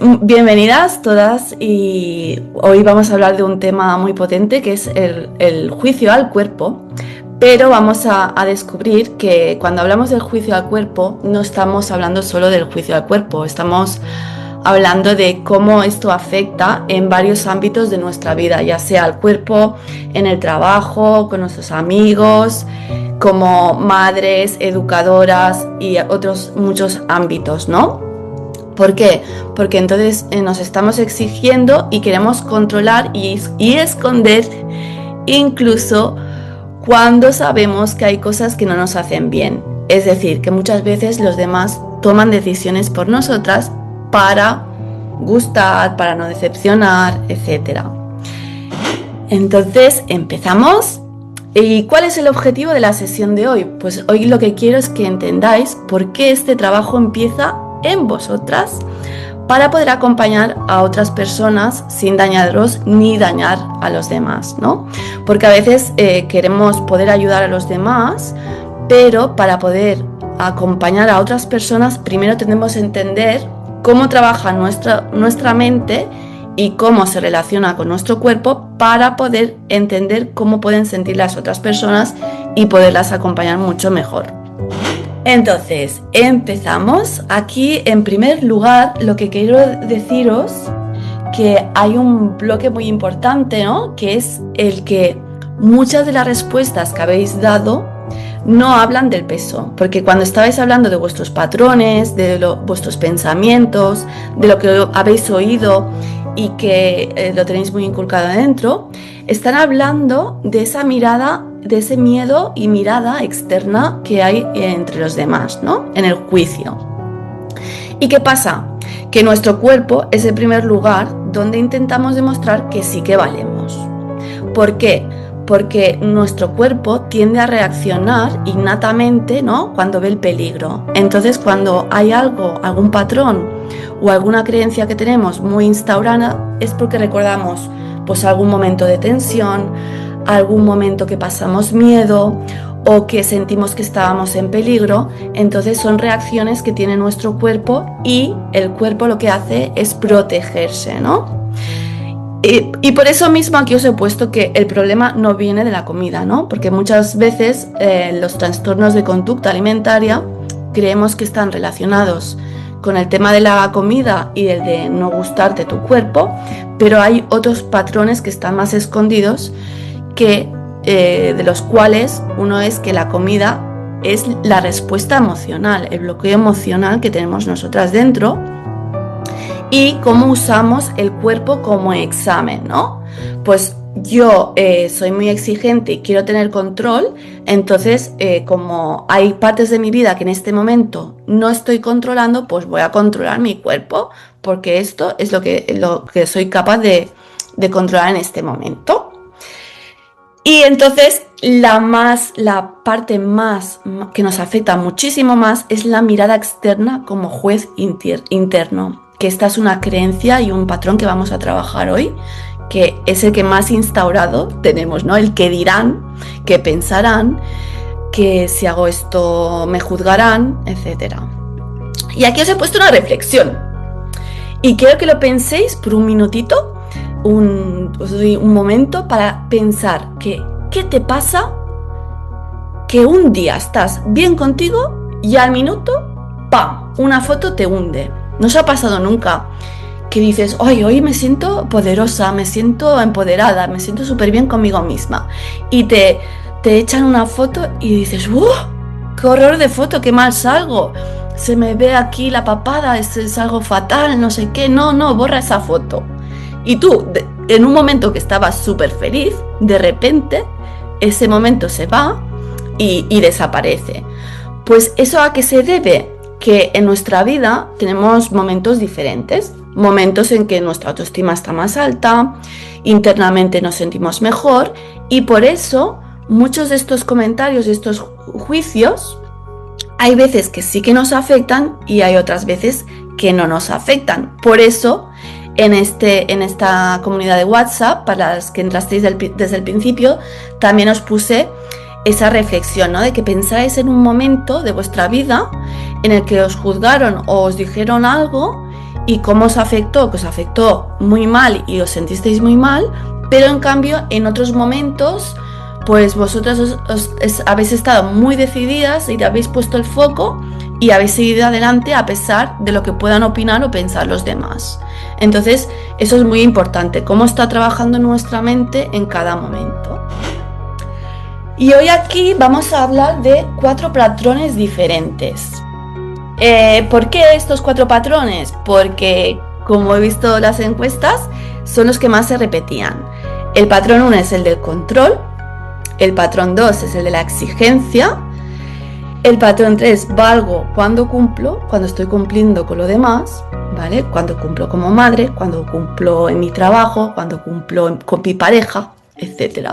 Bienvenidas todas y hoy vamos a hablar de un tema muy potente que es el juicio al cuerpo, pero vamos a descubrir que cuando hablamos del juicio al cuerpo no estamos hablando solo del juicio al cuerpo, estamos hablando de cómo esto afecta en varios ámbitos de nuestra vida, ya sea al cuerpo, en el trabajo, con nuestros amigos, como madres, educadoras y otros muchos ámbitos, ¿no? ¿Por qué? Porque entonces nos estamos exigiendo y queremos controlar y esconder incluso cuando sabemos que hay cosas que no nos hacen bien. Es decir, que muchas veces los demás toman decisiones por nosotras para gustar, para no decepcionar, etc. Entonces empezamos. ¿Y cuál es el objetivo de la sesión de hoy? Pues hoy lo que quiero es que entendáis por qué este trabajo empieza en vosotras para poder acompañar a otras personas sin dañaros ni dañar a los demás, ¿no? Porque a veces queremos poder ayudar a los demás, pero para poder acompañar a otras personas primero tenemos que entender cómo trabaja nuestra mente y cómo se relaciona con nuestro cuerpo para poder entender cómo pueden sentir las otras personas y poderlas acompañar mucho mejor. Entonces, empezamos. Aquí, en primer lugar, lo que quiero deciros que hay un bloque muy importante, ¿no? Que es el que muchas de las respuestas que habéis dado no hablan del peso, porque cuando estabais hablando de vuestros patrones, de vuestros pensamientos, de lo que habéis oído y que lo tenéis muy inculcado adentro, están hablando de esa mirada, de ese miedo y mirada externa que hay entre los demás, ¿no? En el juicio. ¿Y qué pasa? Que nuestro cuerpo es el primer lugar donde intentamos demostrar que sí que valemos. ¿Por qué? Porque nuestro cuerpo tiende a reaccionar innatamente, ¿no? Cuando ve el peligro. Entonces, cuando hay algún patrón o alguna creencia que tenemos muy instaurada, es porque recordamos pues algún momento de tensión, algún momento que pasamos miedo o que sentimos que estábamos en peligro. Entonces son reacciones que tiene nuestro cuerpo y el cuerpo lo que hace es protegerse, ¿no? Y por eso mismo aquí os he puesto que el problema no viene de la comida, ¿no? Porque muchas veces los trastornos de conducta alimentaria creemos que están relacionados con el tema de la comida y el de no gustarte tu cuerpo, pero hay otros patrones que están más escondidos que de los cuales uno es que la comida es la respuesta emocional, el bloqueo emocional que tenemos nosotras dentro y cómo usamos el cuerpo como examen, ¿no? Pues yo soy muy exigente y quiero tener control, entonces como hay partes de mi vida que en este momento no estoy controlando, pues voy a controlar mi cuerpo porque esto es lo que soy capaz de controlar en este momento. Y entonces la parte más que nos afecta muchísimo más es la mirada externa como juez interno, que esta es una creencia y un patrón que vamos a trabajar hoy, que es el que más instaurado tenemos, ¿no? El que dirán, que pensarán, que si hago esto me juzgarán, etc. Y aquí os he puesto una reflexión y quiero que lo penséis por un minutito. Os doy un momento para pensar que ¿qué te pasa? Que un día estás bien contigo y al minuto, ¡pam!, una foto te hunde. ¿No os ha pasado nunca que dices, hoy me siento poderosa, me siento empoderada, me siento súper bien conmigo misma? Y te echan una foto y dices, ¡qué horror de foto, qué mal salgo! Se me ve aquí la papada, es algo fatal, no sé qué. No, borra esa foto. Y tú, en un momento que estabas súper feliz, de repente, ese momento se va y desaparece. Pues ¿eso a qué se debe? Que en nuestra vida tenemos momentos diferentes, momentos en que nuestra autoestima está más alta, internamente nos sentimos mejor y por eso muchos de estos comentarios, de estos juicios, hay veces que sí que nos afectan y hay otras veces que no nos afectan. Por eso en esta comunidad de WhatsApp, para las que entrasteis desde el principio, también os puse esa reflexión, ¿no? De que pensáis en un momento de vuestra vida en el que os juzgaron o os dijeron algo y cómo os afectó, que os afectó muy mal y os sentisteis muy mal, pero en cambio en otros momentos pues vosotras habéis estado muy decididas y habéis puesto el foco y habéis seguido adelante a pesar de lo que puedan opinar o pensar los demás. Entonces eso es muy importante, cómo está trabajando nuestra mente en cada momento. Y hoy aquí vamos a hablar de 4 patrones diferentes. ¿Por qué estos 4 patrones? Porque, como he visto las encuestas, son los que más se repetían. El patrón 1 es el del control, el patrón 2 es el de la exigencia, el patrón 3, valgo cuando cumplo, cuando estoy cumpliendo con lo demás, ¿vale? Cuando cumplo como madre, cuando cumplo en mi trabajo, cuando cumplo con mi pareja, etc.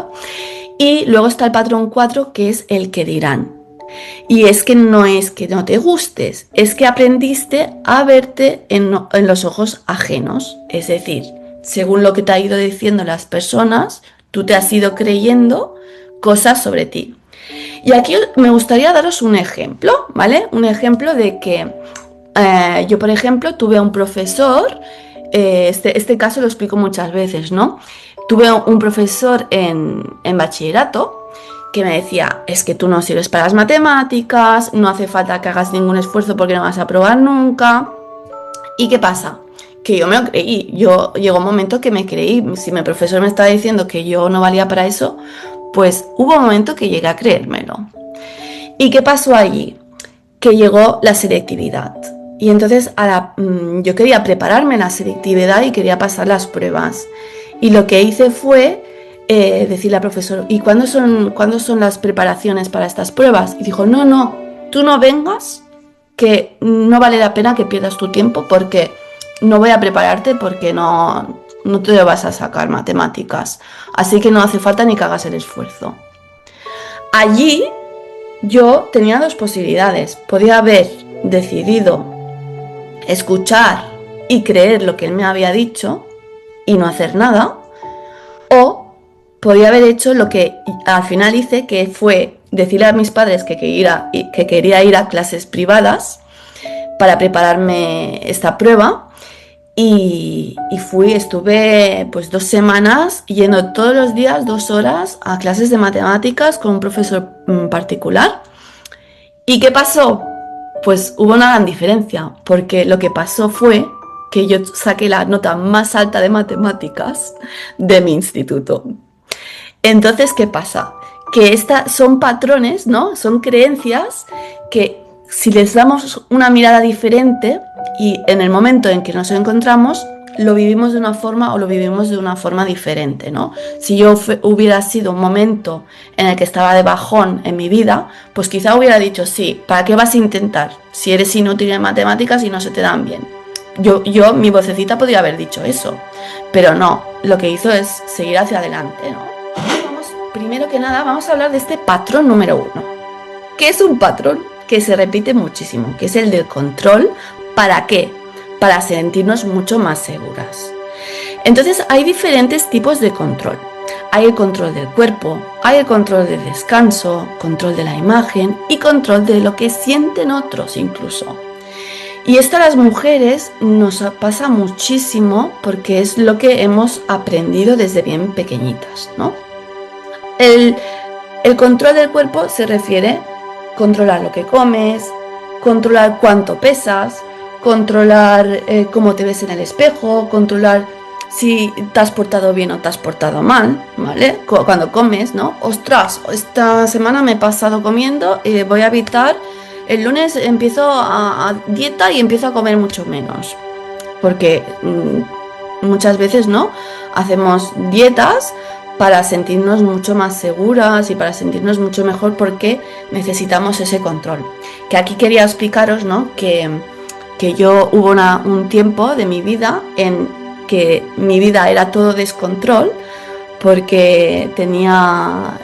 Y luego está el patrón 4, que es el que dirán. Y es que no te gustes, es que aprendiste a verte en los ojos ajenos. Es decir, según lo que te ha ido diciendo las personas, tú te has ido creyendo cosas sobre ti. Y aquí me gustaría daros un ejemplo, ¿vale? Un ejemplo de que yo, por ejemplo, tuve a un profesor, este caso lo explico muchas veces, ¿no? Tuve un profesor en bachillerato que me decía, es que tú no sirves para las matemáticas, no hace falta que hagas ningún esfuerzo porque no vas a aprobar nunca. ¿Y qué pasa? Que yo me lo creí, llegó un momento que me creí, si mi profesor me estaba diciendo que yo no valía para eso, pues hubo un momento que llegué a creérmelo. ¿Y qué pasó allí? Que llegó la selectividad. Y entonces yo quería prepararme en la selectividad y quería pasar las pruebas. Y lo que hice fue decirle al profesor, ¿y cuándo son las preparaciones para estas pruebas? Y dijo, no, tú no vengas, que no vale la pena que pierdas tu tiempo porque no voy a prepararte porque no te vas a sacar matemáticas. Así que no hace falta ni que hagas el esfuerzo. Allí yo tenía 2 posibilidades. Podía haber decidido escuchar y creer lo que él me había dicho y no hacer nada, o podía haber hecho lo que al final hice, que fue decirle a mis padres que quería ir a clases privadas para prepararme esta prueba y estuve pues 2 semanas yendo todos los días 2 horas a clases de matemáticas con un profesor particular. ¿Y qué pasó? Pues hubo una gran diferencia, porque lo que pasó fue que yo saqué la nota más alta de matemáticas de mi instituto. Entonces, ¿qué pasa? Que estas son patrones, ¿no? Son creencias que si les damos una mirada diferente y en el momento en que nos encontramos, lo vivimos de una forma o lo vivimos de una forma diferente, ¿no? Si yo hubiera sido un momento en el que estaba de bajón en mi vida, pues quizá hubiera dicho, sí, ¿para qué vas a intentar? Si eres inútil en matemáticas y no se te dan bien. Mi vocecita podría haber dicho eso, pero no, lo que hizo es seguir hacia adelante, ¿no? Primero que nada, vamos a hablar de este patrón número 1, que es un patrón que se repite muchísimo, que es el del control. ¿Para qué? Para sentirnos mucho más seguras. Entonces hay diferentes tipos de control. Hay el control del cuerpo, hay el control del descanso, control de la imagen y control de lo que sienten otros incluso. Y esto a las mujeres nos pasa muchísimo porque es lo que hemos aprendido desde bien pequeñitas, ¿no? El control del cuerpo se refiere a controlar lo que comes, controlar cuánto pesas, controlar cómo te ves en el espejo, controlar si te has portado bien o te has portado mal, ¿vale? Cuando comes, ¿no? Ostras, esta semana me he pasado comiendo y voy a evitar, el lunes empiezo a dieta y empiezo a comer mucho menos. Porque muchas veces, ¿no? Hacemos dietas para sentirnos mucho más seguras y para sentirnos mucho mejor porque necesitamos ese control. Que aquí quería explicaros, ¿no? Que yo hubo un tiempo de mi vida en que mi vida era todo descontrol porque tenía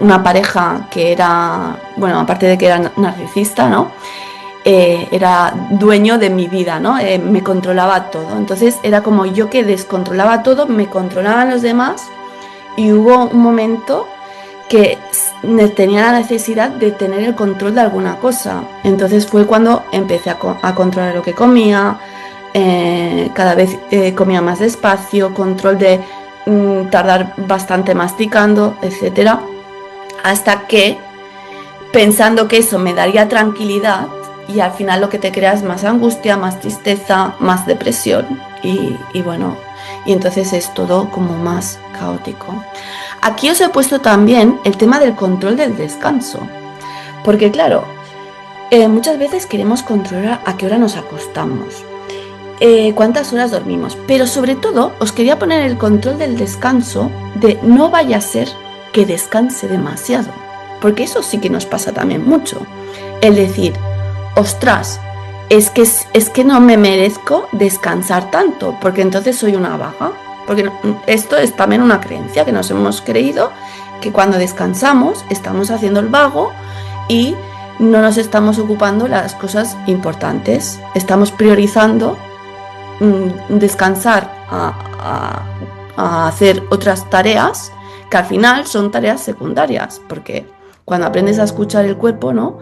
una pareja que era, bueno, aparte de que era narcisista, ¿no? Era dueño de mi vida, ¿no? Me controlaba todo. Entonces era como yo que descontrolaba todo, me controlaban los demás. Y hubo un momento que tenía la necesidad de tener el control de alguna cosa. Entonces fue cuando empecé a controlar lo que comía, cada vez comía más despacio, control de tardar bastante masticando, etcétera, hasta que, pensando que eso me daría tranquilidad, y al final lo que te crea es más angustia, más tristeza, más depresión y bueno, y entonces es todo como más caótico. Aquí os he puesto también el tema del control del descanso, porque claro, muchas veces queremos controlar a qué hora nos acostamos, cuántas horas dormimos, pero sobre todo os quería poner el control del descanso, de no vaya a ser que descanse demasiado, porque eso sí que nos pasa también mucho, el decir, ostras, es que no me merezco descansar tanto, porque entonces soy una vaga. Porque esto es también una creencia que nos hemos creído, que cuando descansamos estamos haciendo el vago y no nos estamos ocupando las cosas importantes. Estamos priorizando descansar a hacer otras tareas que al final son tareas secundarias, porque cuando aprendes a escuchar el cuerpo, ¿no?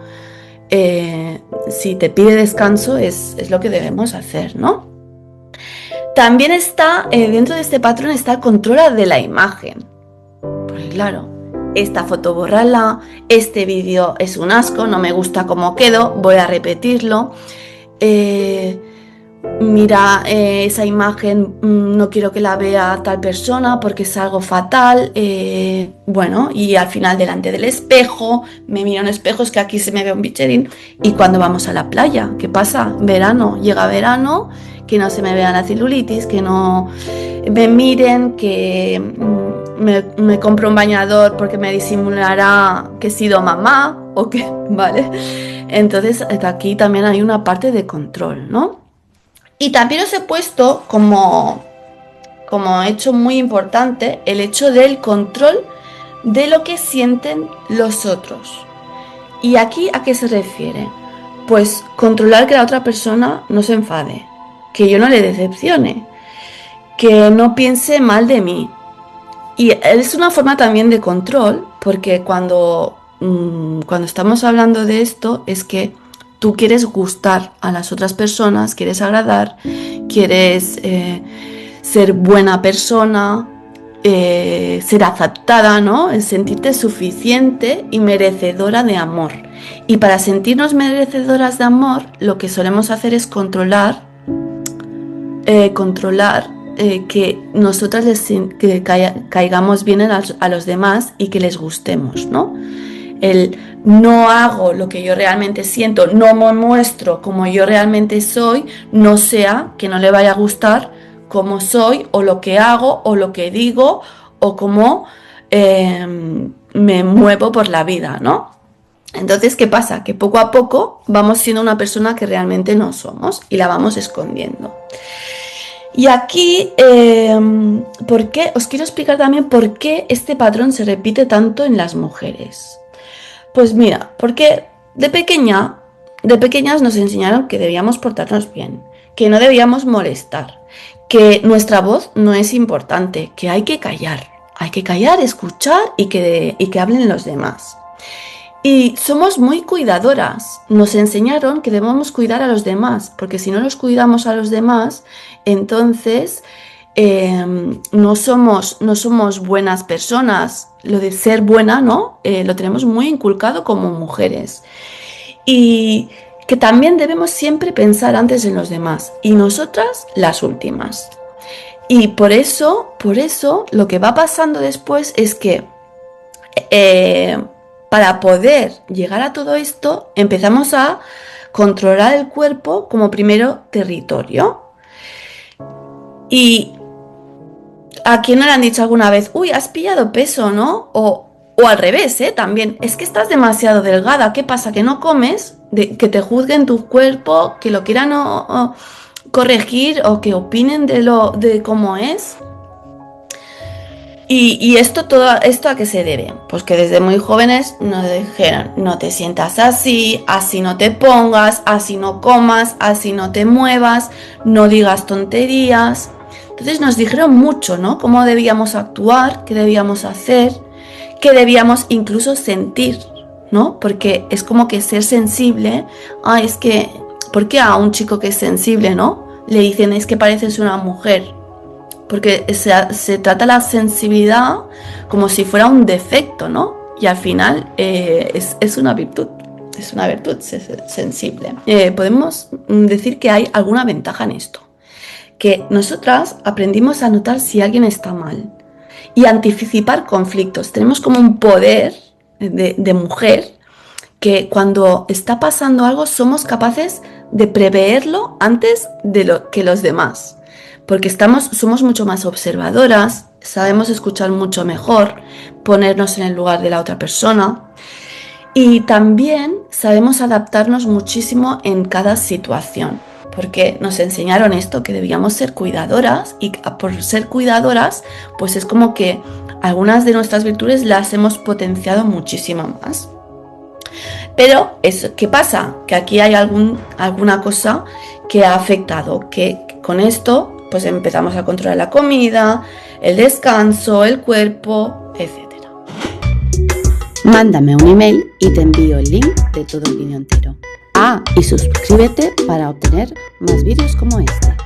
Si te pide descanso es lo que debemos hacer, ¿no? También está, dentro de este patrón está el control de la imagen, porque claro, esta foto bórrala, este vídeo es un asco, no me gusta cómo quedo, voy a repetirlo, mira, esa imagen no quiero que la vea tal persona porque es algo fatal, bueno, y al final delante del espejo, me miro en espejos que aquí se me ve un bicherín. Y cuando vamos a la playa, ¿qué pasa? Verano, llega verano, que no se me vea la celulitis, que no me miren, que me compro un bañador porque me disimulará que he sido mamá o que, ¿vale? Entonces aquí también hay una parte de control, ¿no? Y también os he puesto como hecho muy importante el hecho del control de lo que sienten los otros. ¿Y aquí a qué se refiere? Pues controlar que la otra persona no se enfade, que yo no le decepcione, que no piense mal de mí. Y es una forma también de control, porque cuando estamos hablando de esto es que tú quieres gustar a las otras personas, quieres agradar, quieres ser buena persona, ser aceptada, ¿no? El sentirte suficiente y merecedora de amor. Y para sentirnos merecedoras de amor, lo que solemos hacer es controlar que nosotras que caigamos bien a los demás y que les gustemos, ¿no? El no hago lo que yo realmente siento, no me muestro como yo realmente soy, no sea que no le vaya a gustar cómo soy o lo que hago o lo que digo o cómo me muevo por la vida, ¿no? Entonces, ¿qué pasa? Que poco a poco vamos siendo una persona que realmente no somos y la vamos escondiendo. Y aquí, ¿por qué? Os quiero explicar también por qué este patrón se repite tanto en las mujeres. Pues mira, porque de pequeñas nos enseñaron que debíamos portarnos bien, que no debíamos molestar, que nuestra voz no es importante, que hay que callar, escuchar y que hablen los demás. Y somos muy cuidadoras, nos enseñaron que debemos cuidar a los demás, porque si no los cuidamos a los demás, entonces no somos buenas personas. Lo de ser buena, ¿no? Lo tenemos muy inculcado como mujeres. Y que también debemos siempre pensar antes en los demás. Y nosotras, las últimas. Y por eso, lo que va pasando después es que para poder llegar a todo esto, empezamos a controlar el cuerpo como primero territorio. Y ¿a quién no le han dicho alguna vez, uy, has pillado peso, ¿no? O al revés, también, es que estás demasiado delgada, ¿qué pasa? ¿Que no comes? Que te juzguen tu cuerpo, que lo quieran corregir o que opinen de cómo es. Y todo esto ¿a qué se debe? Pues que desde muy jóvenes nos dijeron, no te sientas así no te pongas, así no comas, así no te muevas, no digas tonterías. Entonces nos dijeron mucho, ¿no? Cómo debíamos actuar, qué debíamos hacer, qué debíamos incluso sentir, ¿no? Porque es como que ser sensible, es que, ¿por qué a un chico que es sensible, ¿no? le dicen es que pareces una mujer, porque se trata la sensibilidad como si fuera un defecto, ¿no? Y al final es una virtud. Es una virtud sensible. Podemos decir que hay alguna ventaja en esto. Que nosotras aprendimos a notar si alguien está mal y anticipar conflictos. Tenemos como un poder de mujer que cuando está pasando algo somos capaces de preverlo antes de que los demás. Porque somos mucho más observadoras, sabemos escuchar mucho mejor, ponernos en el lugar de la otra persona. Y también sabemos adaptarnos muchísimo en cada situación, porque nos enseñaron esto, que debíamos ser cuidadoras, y por ser cuidadoras, pues es como que algunas de nuestras virtudes las hemos potenciado muchísimo más. Pero, ¿qué pasa? Que aquí hay alguna cosa que ha afectado, que con esto pues empezamos a controlar la comida, el descanso, el cuerpo, etc. Mándame un email y te envío el link de todo el vídeo entero. Y suscríbete para obtener más vídeos como este.